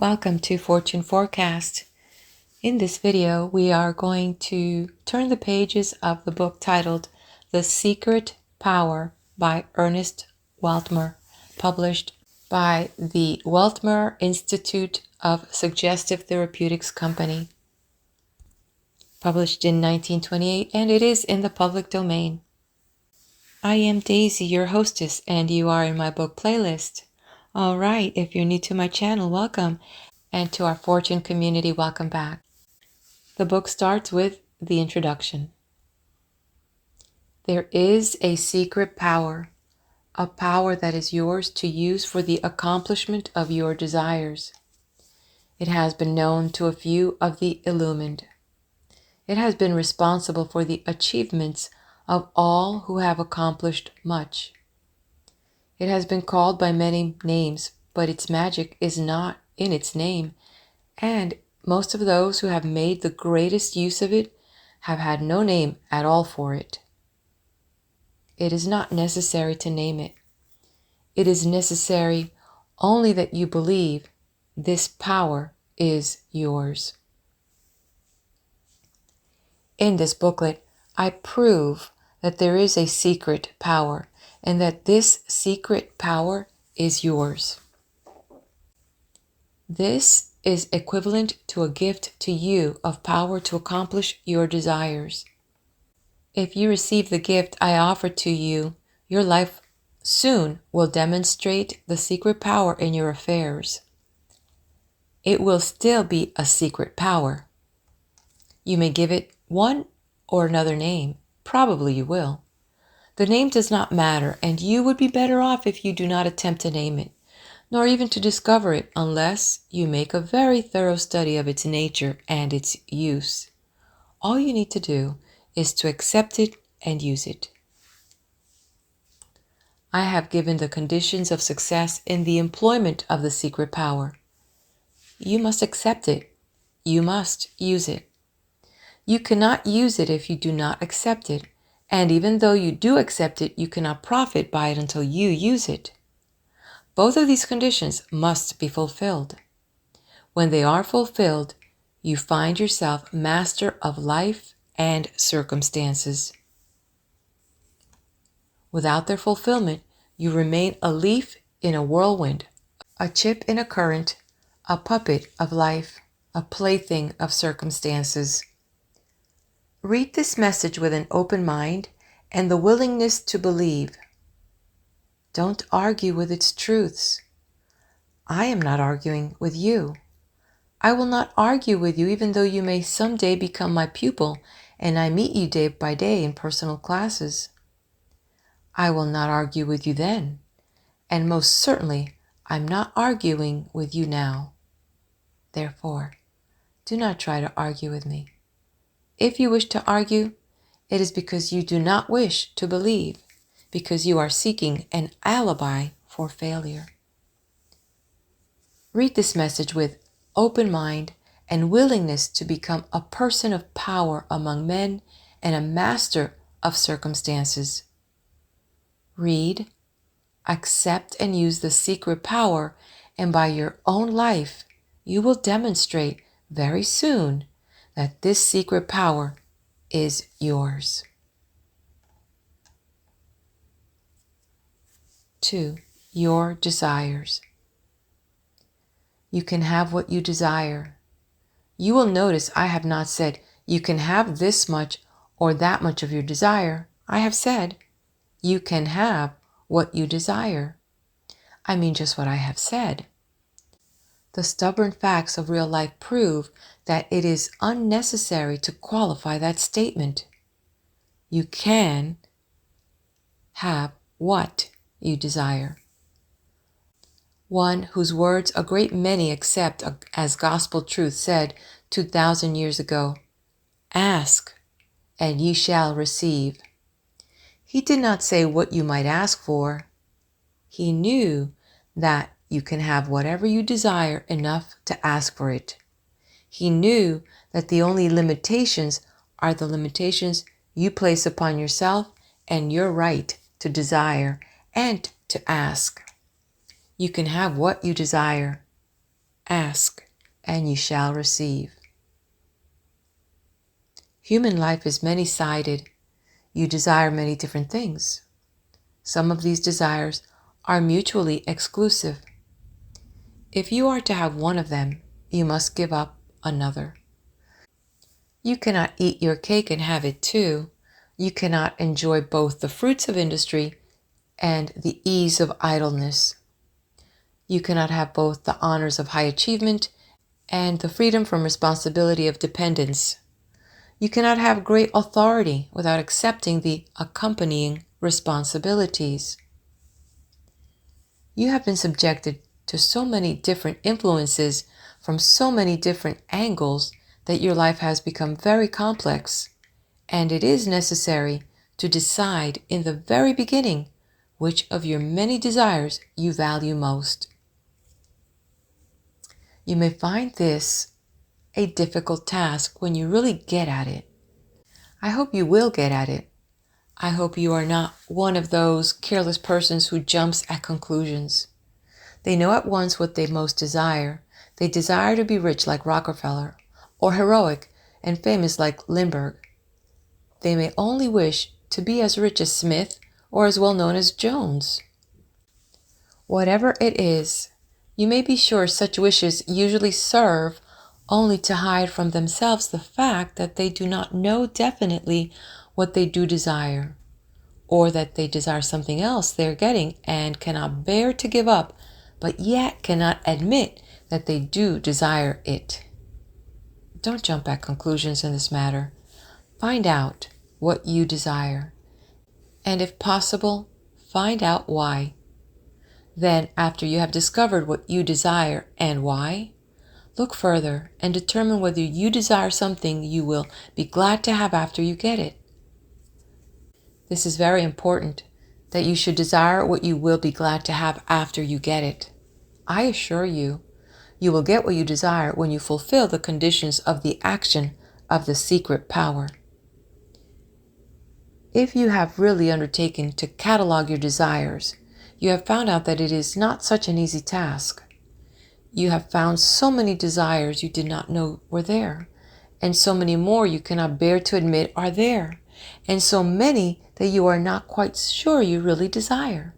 Welcome to Fortune Forecast. In this video, we are going to turn the pages of the book titled The Secret Power by Ernest Weltmer, published by the Weltmer Institute of Suggestive Therapeutics Company, published in 1928, and it is in the public domain. I am Daisy, your hostess, and you are in my book playlist. All right, if you're new to my channel, welcome. And to our Fortune community, welcome back. The book starts with the introduction. There is a secret power, a power that is yours to use for the accomplishment of your desires. It has been known to a few of the illumined. It has been responsible for the achievements of all who have accomplished much. It has been called by many names, but its magic is not in its name, and most of those who have made the greatest use of it have had no name at all for it. It is not necessary to name it. It is necessary only that you believe this power is yours. In this booklet, I prove that there is a secret power and that this secret power is yours. This is equivalent to a gift to you of power to accomplish your desires. If you receive the gift I offer to you, your life soon will demonstrate the secret power in your affairs. It will still be a secret power. You may give it one or another name. Probably you will. The name does not matter, and you would be better off if you do not attempt to name it, nor even to discover it unless you make a very thorough study of its nature and its use. All you need to do is to accept it and use it. I have given the conditions of success in the employment of the secret power. You must accept it. You must use it. You cannot use it if you do not accept it, and even though you do accept it, you cannot profit by it until you use it. Both of these conditions must be fulfilled. When they are fulfilled, you find yourself master of life and circumstances. Without their fulfillment, you remain a leaf in a whirlwind, a chip in a current, a puppet of life, a plaything of circumstances. Read this message with an open mind and the willingness to believe. Don't argue with its truths. I am not arguing with you. I will not argue with you even though you may someday become my pupil and I meet you day by day in personal classes. I will not argue with you then, and most certainly I'm not arguing with you now. Therefore, do not try to argue with me. If you wish to argue, it is because you do not wish to believe, because you are seeking an alibi for failure. Read this message with open mind and willingness to become a person of power among men and a master of circumstances. Read, accept, and use the secret power, and by your own life, you will demonstrate very soon that this secret power is yours. 2. Your desires. You can have what you desire. You will notice I have not said you can have this much or that much of your desire. I have said you can have what you desire. I mean just what I have said. The stubborn facts of real life prove that it is unnecessary to qualify that statement. You can have what you desire. One whose words a great many accept as gospel truth said 2,000 years ago, "Ask, and ye shall receive." He did not say what you might ask for. He knew that you can have whatever you desire enough to ask for it. He knew that the only limitations are the limitations you place upon yourself and your right to desire and to ask. You can have what you desire. Ask, and you shall receive. Human life is many-sided. You desire many different things. Some of these desires are mutually exclusive. If you are to have one of them, you must give up another. You cannot eat your cake and have it too. You cannot enjoy both the fruits of industry and the ease of idleness. You cannot have both the honors of high achievement and the freedom from responsibility of dependence. You cannot have great authority without accepting the accompanying responsibilities. You have been subjected to so many different influences from so many different angles that your life has become very complex, and it is necessary to decide in the very beginning which of your many desires you value most. You may find this a difficult task when you really get at it. I hope you will get at it. I hope you are not one of those careless persons who jumps at conclusions. They know at once what they most desire. They desire to be rich like Rockefeller, or heroic and famous like Lindbergh. They may only wish to be as rich as Smith or as well known as Jones. Whatever it is, you may be sure such wishes usually serve only to hide from themselves the fact that they do not know definitely what they do desire, or that they desire something else they are getting and cannot bear to give up, but yet cannot admit that they do desire it. Don't jump at conclusions in this matter. Find out what you desire, and if possible, find out why. Then, after you have discovered what you desire and why, look further and determine whether you desire something you will be glad to have after you get it. This is very important, that you should desire what you will be glad to have after you get it. I assure you, you will get what you desire when you fulfill the conditions of the action of the secret power. If you have really undertaken to catalog your desires, you have found out that it is not such an easy task. You have found so many desires you did not know were there, and so many more you cannot bear to admit are there, and so many that you are not quite sure you really desire.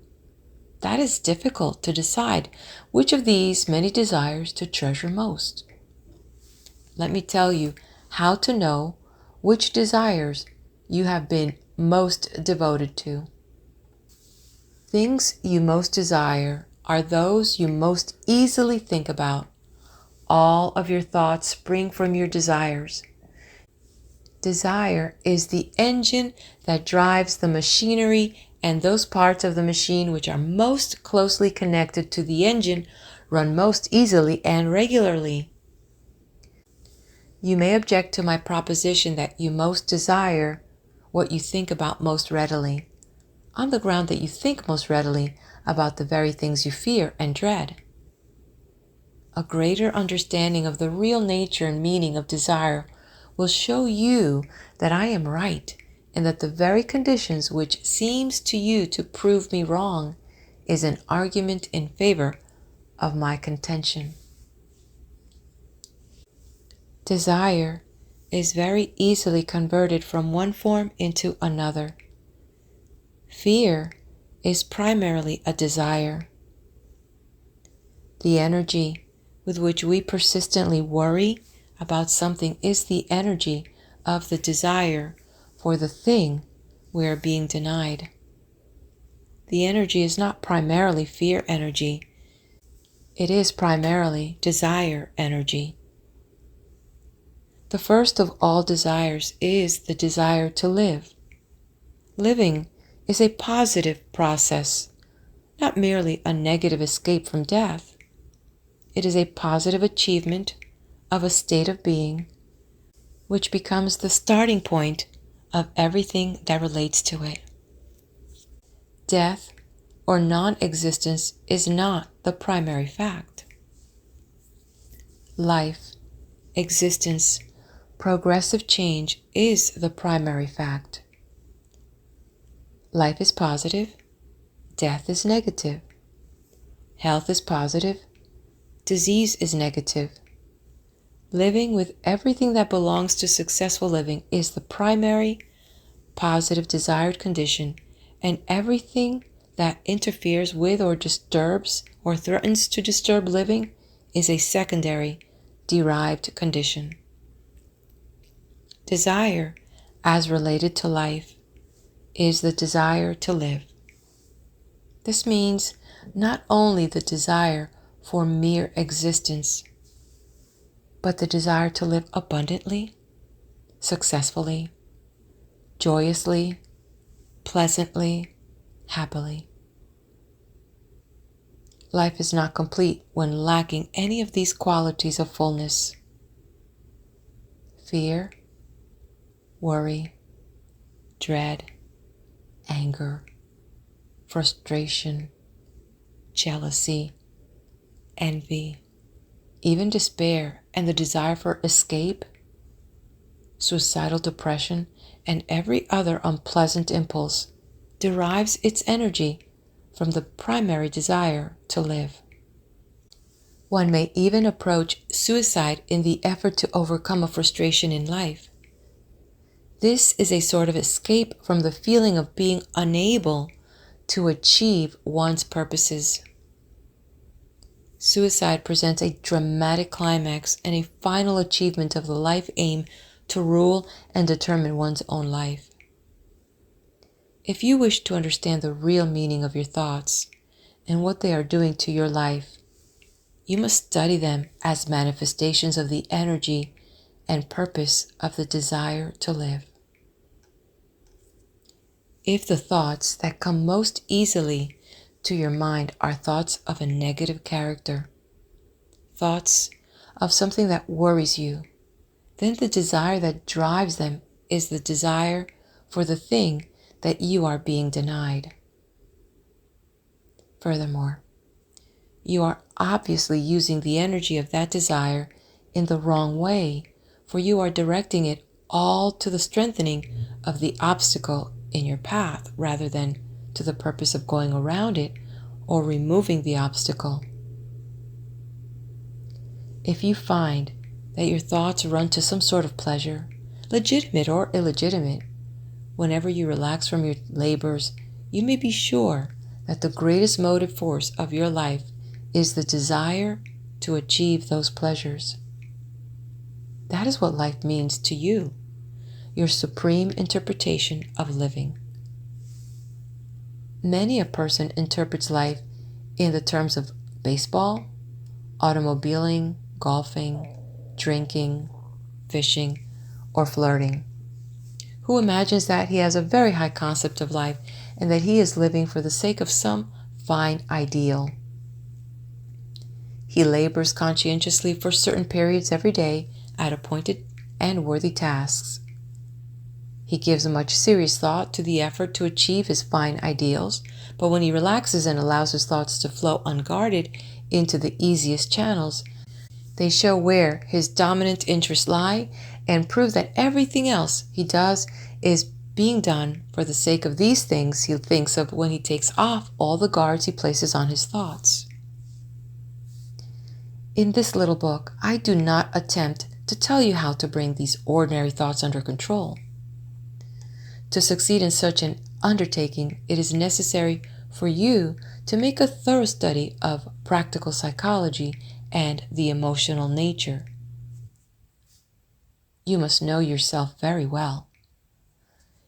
That is difficult to decide which of these many desires to treasure most. Let me tell you how to know which desires you have been most devoted to. Things you most desire are those you most easily think about. All of your thoughts spring from your desires. Desire is the engine that drives the machinery, and those parts of the machine which are most closely connected to the engine run most easily and regularly. You may object to my proposition that you most desire what you think about most readily, on the ground that you think most readily about the very things you fear and dread. A greater understanding of the real nature and meaning of desire will show you that I am right, and that the very conditions which seems to you to prove me wrong is an argument in favor of my contention. Desire is very easily converted from one form into another. Fear is primarily a desire. The energy with which we persistently worry about something is the energy of the desire for the thing we are being denied. The energy is not primarily fear energy. It is primarily desire energy. The first of all desires is the desire to live. Living is a positive process, not merely a negative escape from death. It is a positive achievement of a state of being, which becomes the starting point of everything that relates to it. Death or non-existence is not the primary fact. Life, existence, progressive change is the primary fact. Life is positive, death is negative. Health is positive, Disease is negative. Living with everything that belongs to successful living is the primary, positive desired condition, and everything that interferes with or disturbs or threatens to disturb living is a secondary, derived condition. Desire, as related to life, is the desire to live. This means not only the desire for mere existence, but the desire to live abundantly, successfully, joyously, pleasantly, happily. Life is not complete when lacking any of these qualities of fullness. Fear, worry, dread, anger, frustration, jealousy, envy, even despair, and the desire for escape, suicidal depression, and every other unpleasant impulse derives its energy from the primary desire to live. One may even approach suicide in the effort to overcome a frustration in life. This is a sort of escape from the feeling of being unable to achieve one's purposes. Suicide presents a dramatic climax and a final achievement of the life aim to rule and determine one's own life. If you wish to understand the real meaning of your thoughts and what they are doing to your life, you must study them as manifestations of the energy and purpose of the desire to live. If the thoughts that come most easily to your mind are thoughts of a negative character, thoughts of something that worries you, then the desire that drives them is the desire for the thing that you are being denied. Furthermore, you are obviously using the energy of that desire in the wrong way, for you are directing it all to the strengthening of the obstacle in your path rather than to the purpose of going around it or removing the obstacle. If you find that your thoughts run to some sort of pleasure, legitimate or illegitimate, whenever you relax from your labors, you may be sure that the greatest motive force of your life is the desire to achieve those pleasures. That is what life means to you, your supreme interpretation of living. Many a person interprets life in the terms of baseball, automobiling, golfing, drinking, fishing, or flirting, who imagines that he has a very high concept of life and that he is living for the sake of some fine ideal. He labors conscientiously for certain periods every day at appointed and worthy tasks. He gives much serious thought to the effort to achieve his fine ideals, but when he relaxes and allows his thoughts to flow unguarded into the easiest channels, they show where his dominant interests lie and prove that everything else he does is being done for the sake of these things he thinks of when he takes off all the guards he places on his thoughts. In this little book, I do not attempt to tell you how to bring these ordinary thoughts under control. To succeed in such an undertaking, it is necessary for you to make a thorough study of practical psychology and the emotional nature. You must know yourself very well.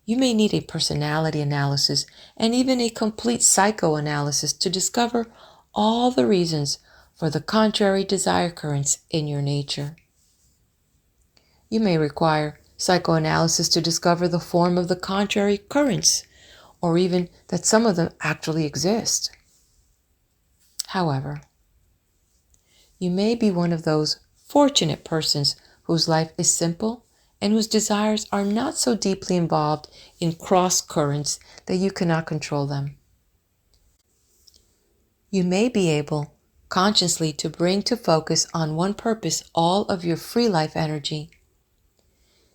You may need a personality analysis and even a complete psychoanalysis to discover all the reasons for the contrary desire currents in your nature. You may require psychoanalysis to discover the form of the contrary currents, or even that some of them actually exist. However, you may be one of those fortunate persons whose life is simple and whose desires are not so deeply involved in cross currents that you cannot control them. You may be able consciously to bring to focus on one purpose all of your free life energy.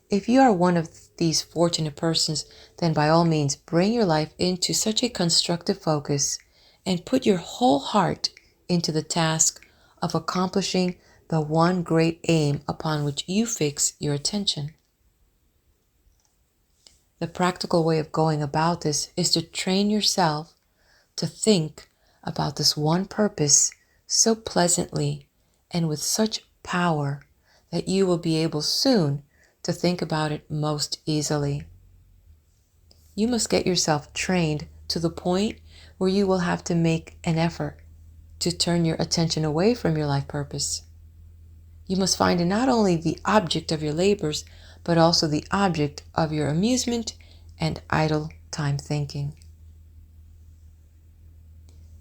If you are one of these fortunate persons, then by all means bring your life into such a constructive focus and put your whole heart into the task of accomplishing the one great aim upon which you fix your attention. The practical way of going about this is to train yourself to think about this one purpose so pleasantly and with such power that you will be able soon to think about it most easily. You must get yourself trained to the point where you will have to make an effort to turn your attention away from your life purpose. You must find it not only the object of your labors, but also the object of your amusement and idle time thinking.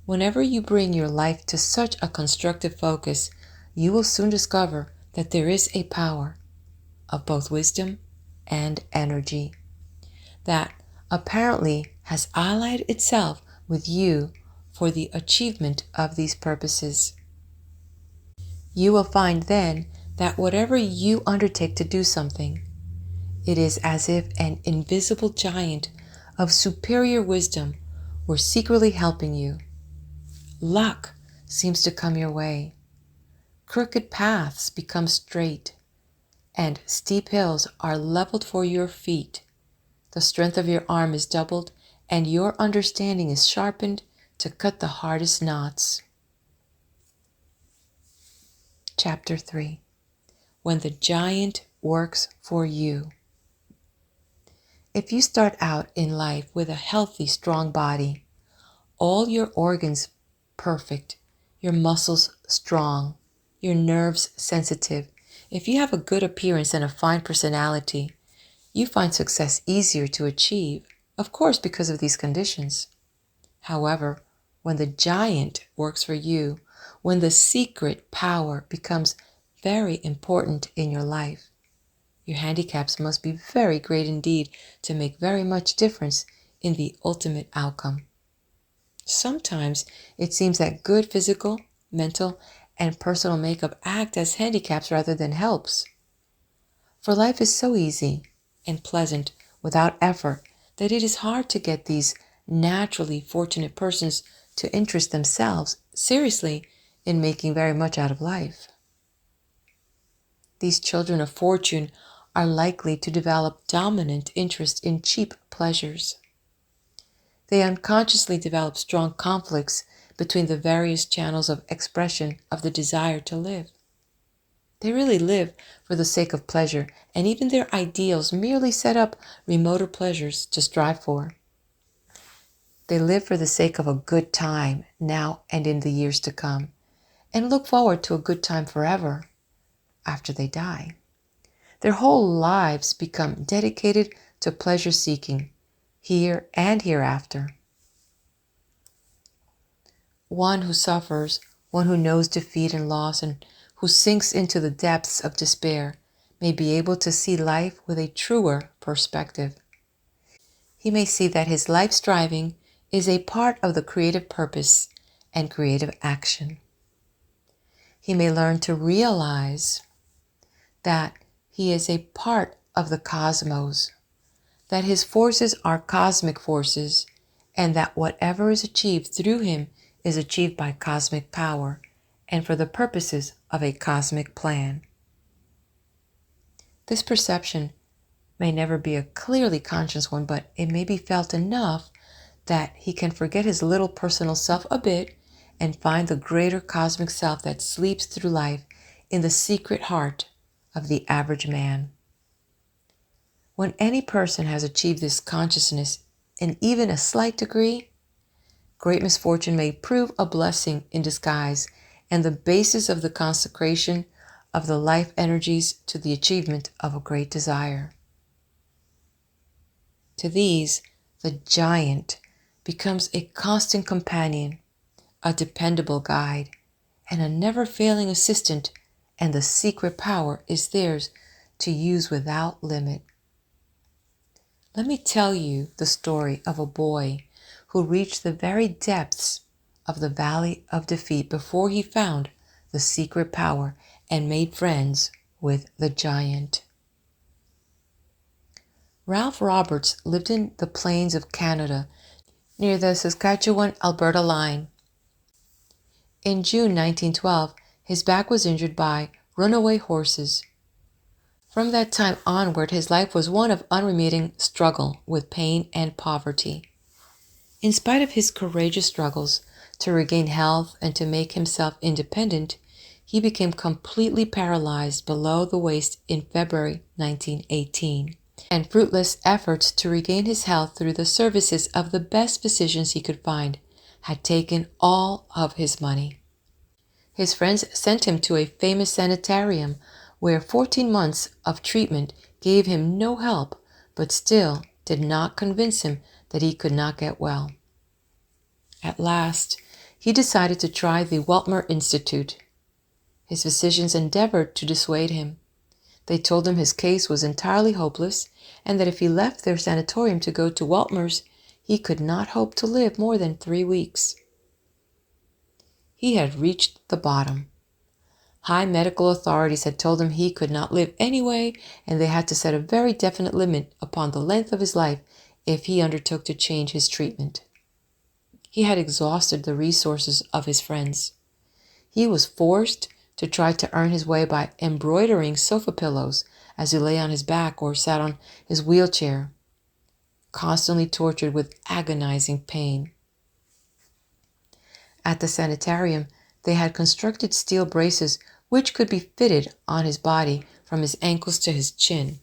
Whenever you bring your life to such a constructive focus, you will soon discover that there is a power of both wisdom and energy that apparently has allied itself with you for the achievement of these purposes. You will find then that whatever you undertake to do something, it is as if an invisible giant of superior wisdom were secretly helping you. Luck seems to come your way. Crooked paths become straight, and steep hills are leveled for your feet. The strength of your arm is doubled, and your understanding is sharpened to cut the hardest knots. Chapter 3. When the giant works for you. If you start out in life with a healthy, strong body, all your organs perfect, your muscles strong, your nerves sensitive, if you have a good appearance and a fine personality, you find success easier to achieve, of course, because of these conditions. However, when the giant works for you, when the secret power becomes very important in your life, your handicaps must be very great indeed to make very much difference in the ultimate outcome. Sometimes it seems that good physical, mental, and personal makeup act as handicaps rather than helps. For life is so easy and pleasant without effort that it is hard to get these naturally fortunate persons to interest themselves seriously in making very much out of life. These children of fortune are likely to develop dominant interest in cheap pleasures. They unconsciously develop strong conflicts between the various channels of expression of the desire to live. They really live for the sake of pleasure, and even their ideals merely set up remoter pleasures to strive for. They live for the sake of a good time now and in the years to come, and look forward to a good time forever after they die. Their whole lives become dedicated to pleasure seeking, here and hereafter. One who suffers, one who knows defeat and loss, and who sinks into the depths of despair, may be able to see life with a truer perspective. He may see that his life striving is a part of the creative purpose and creative action. He may learn to realize that he is a part of the cosmos, that his forces are cosmic forces, and that whatever is achieved through him is achieved by cosmic power and for the purposes of a cosmic plan. This perception may never be a clearly conscious one, but it may be felt enough that he can forget his little personal self a bit and find the greater cosmic self that sleeps through life in the secret heart of the average man. When any person has achieved this consciousness in even a slight degree, great misfortune may prove a blessing in disguise and the basis of the consecration of the life energies to the achievement of a great desire. To these, the giant becomes a constant companion, a dependable guide, and a never-failing assistant, and the secret power is theirs to use without limit. Let me tell you the story of a boy who reached the very depths of the valley of defeat before he found the secret power and made friends with the giant. Ralph Roberts lived in the plains of Canada near the Saskatchewan-Alberta line. In June 1912, His back was injured by runaway horses. From that time onward, his life was one of unremitting struggle with pain and poverty. In spite of his courageous struggles to regain health and to make himself independent, he became completely paralyzed below the waist in February 1918, and fruitless efforts to regain his health through the services of the best physicians he could find had taken all of his money. His friends sent him to a famous sanitarium where 14 months of treatment gave him no help, but still did not convince him that he could not get well. At last, he decided to try the Weltmer Institute. His physicians endeavored to dissuade him. They told him his case was entirely hopeless and that if he left their sanatorium to go to Weltmer's, he could not hope to live more than 3 weeks. He had reached the bottom. High medical authorities had told him he could not live anyway, and they had to set a very definite limit upon the length of his life if he undertook to change his treatment. He had exhausted the resources of his friends. He was forced to try to earn his way by embroidering sofa pillows as he lay on his back or sat on his wheelchair, constantly tortured with agonizing pain. At the sanitarium, they had constructed steel braces which could be fitted on his body from his ankles to his chin.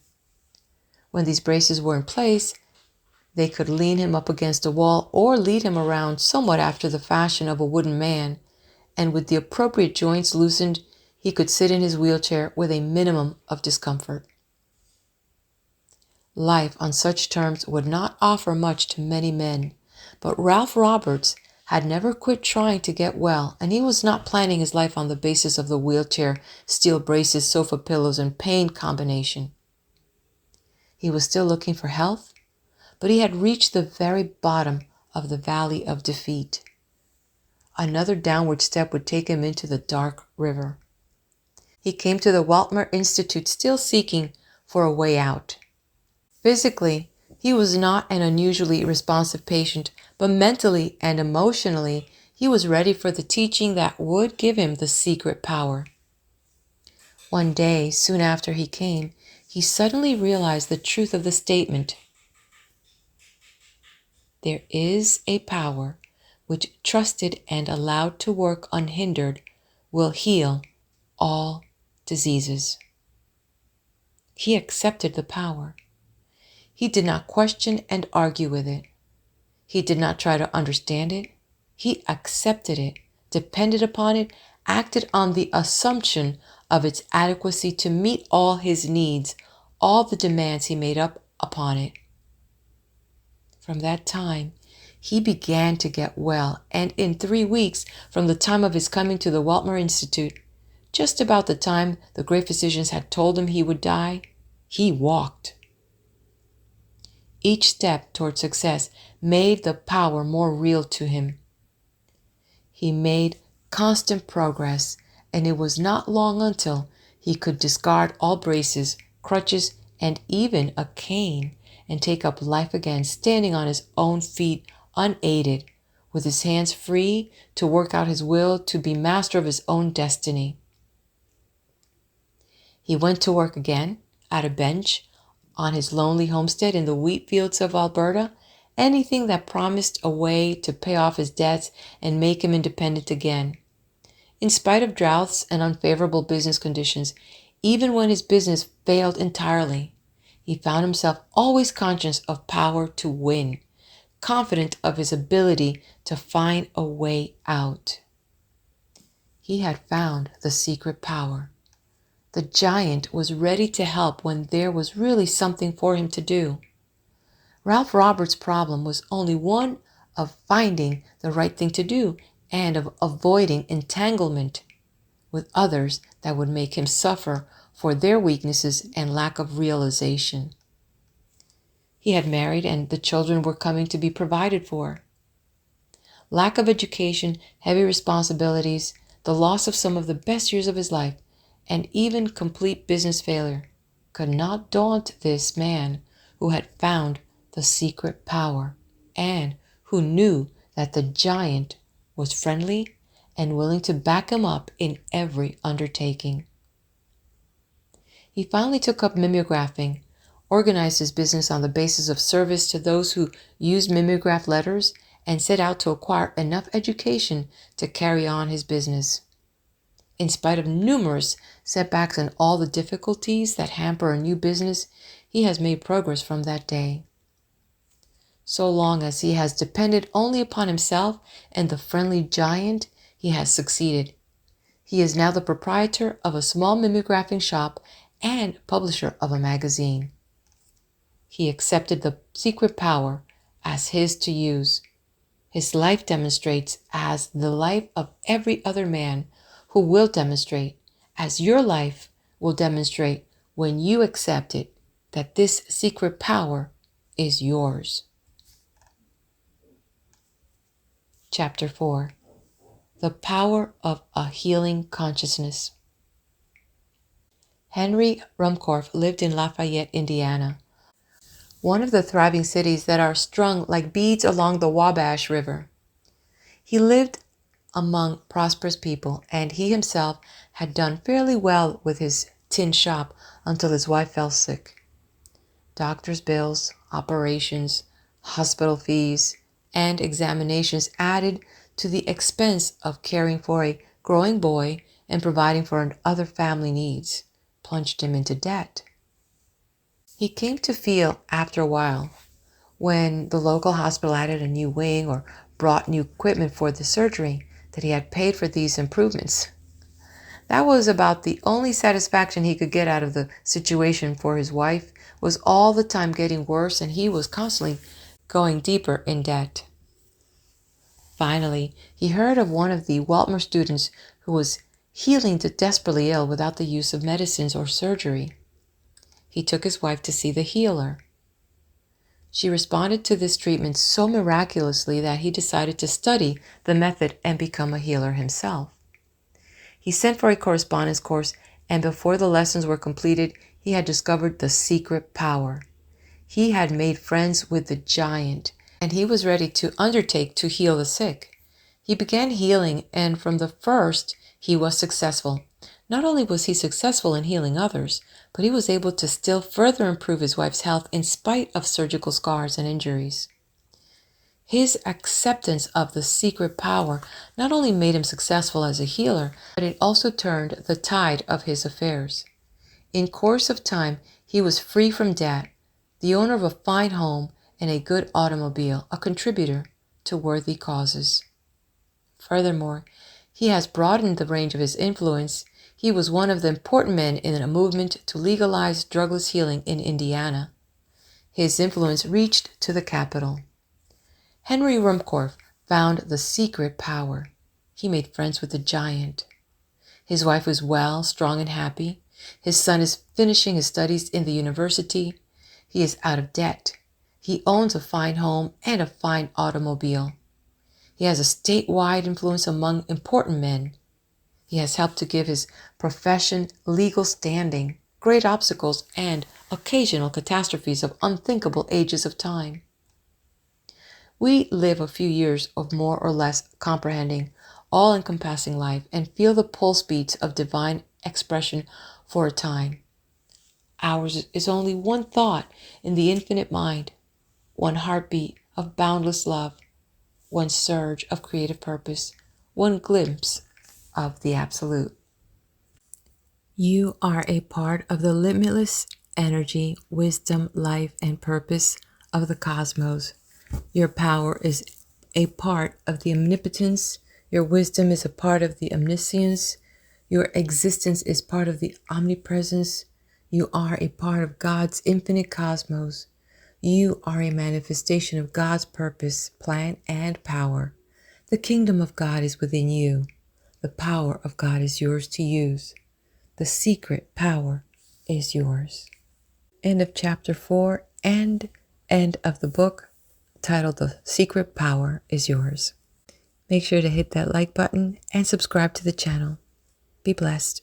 When these braces were in place, they could lean him up against a wall or lead him around somewhat after the fashion of a wooden man, and with the appropriate joints loosened, he could sit in his wheelchair with a minimum of discomfort. Life on such terms would not offer much to many men, but Ralph Roberts had never quit trying to get well, and he was not planning his life on the basis of the wheelchair, steel braces, sofa pillows, and pain combination. He was still looking for health, but he had reached the very bottom of the valley of defeat. Another downward step would take him into the dark river. He came to the Weltmer Institute still seeking for a way out. Physically, he was not an unusually responsive patient, but mentally and emotionally, he was ready for the teaching that would give him the secret power. One day, soon after he came, he suddenly realized the truth of the statement, "There is a power which, trusted and allowed to work unhindered, will heal all diseases." He accepted the power. He did not question and argue with it. He did not try to understand it. He accepted it, depended upon it, acted on the assumption of its adequacy to meet all his needs, all the demands he made up upon it. From that time, he began to get well, and in 3 weeks from the time of his coming to the Weltmer Institute, just about the time the great physicians had told him he would die, he walked. Each step toward success made the power more real to him. He made constant progress, and it was not long until he could discard all braces, crutches, and even a cane, and take up life again, standing on his own feet, unaided, with his hands free to work out his will, to be master of his own destiny. He went to work again, at a bench, on his lonely homestead in the wheat fields of Alberta, anything that promised a way to pay off his debts and make him independent again. In spite of droughts and unfavorable business conditions, even when his business failed entirely, he found himself always conscious of power to win, confident of his ability to find a way out. He had found the secret power. The giant was ready to help when there was really something for him to do. Ralph Roberts' problem was only one of finding the right thing to do and of avoiding entanglement with others that would make him suffer for their weaknesses and lack of realization. He had married, and the children were coming to be provided for. Lack of education, heavy responsibilities, the loss of some of the best years of his life, and even complete business failure could not daunt this man who had found the secret power and who knew that the giant was friendly and willing to back him up in every undertaking. He finally took up mimeographing, organized his business on the basis of service to those who used mimeograph letters, and set out to acquire enough education to carry on his business. In spite of numerous setbacks and all the difficulties that hamper a new business, he has made progress from that day. So long as he has depended only upon himself and the friendly giant, he has succeeded. He is now the proprietor of a small mimeographing shop and publisher of a magazine. He accepted the secret power as his to use. His life demonstrates as the life of every other man who will demonstrate, as your life will demonstrate when you accept it, that this secret power is yours. Chapter 4. The Power of a Healing Consciousness. Henry Ruhmkorff lived in Lafayette, Indiana, one of the thriving cities that are strung like beads along the Wabash River. He lived among prosperous people, and he himself had done fairly well with his tin shop until his wife fell sick. Doctor's bills, operations, hospital fees, and examinations added to the expense of caring for a growing boy and providing for other family needs plunged him into debt. He came to feel after a while, when the local hospital added a new wing or brought new equipment for the surgery, that he had paid for these improvements. That was about the only satisfaction he could get out of the situation, for his wife was all the time getting worse and he was constantly going deeper in debt. Finally, he heard of one of the Weltmer students who was healing the desperately ill without the use of medicines or surgery. He took his wife to see the healer. She responded to this treatment so miraculously that he decided to study the method and become a healer himself. He sent for a correspondence course, and before the lessons were completed, he had discovered the secret power. He had made friends with the giant, and he was ready to undertake to heal the sick. He began healing, and from the first, he was successful. Not only was he successful in healing others, but he was able to still further improve his wife's health in spite of surgical scars and injuries. His acceptance of the secret power not only made him successful as a healer, but it also turned the tide of his affairs. In course of time, he was free from debt, the owner of a fine home and a good automobile, a contributor to worthy causes. Furthermore, he has broadened the range of his influence. He was one of the important men in a movement to legalize drugless healing in Indiana. His influence reached to the capital. Henry Ruhmkorff found the secret power. He made friends with the giant. His wife was well, strong, and happy. His son is finishing his studies in the university. He is out of debt. He owns a fine home and a fine automobile. He has a statewide influence among important men. He has helped to give his profession legal standing, great obstacles, and occasional catastrophes of unthinkable ages of time. We live a few years of more or less comprehending, all-encompassing life and feel the pulse beats of divine expression for a time. Ours is only one thought in the infinite mind, one heartbeat of boundless love, one surge of creative purpose, one glimpse of the absolute. You are a part of the limitless energy, wisdom, life, and purpose of the cosmos. Your power is a part of the omnipotence. Your wisdom is a part of the omniscience. Your existence is part of the omnipresence. You are a part of God's infinite cosmos. You are a manifestation of God's purpose, plan, and power. The kingdom of God is within you. The power of God is yours to use. The secret power is yours. End of chapter 4 and end of the book titled The Secret Power is Yours. Make sure to hit that like button and subscribe to the channel. Be blessed.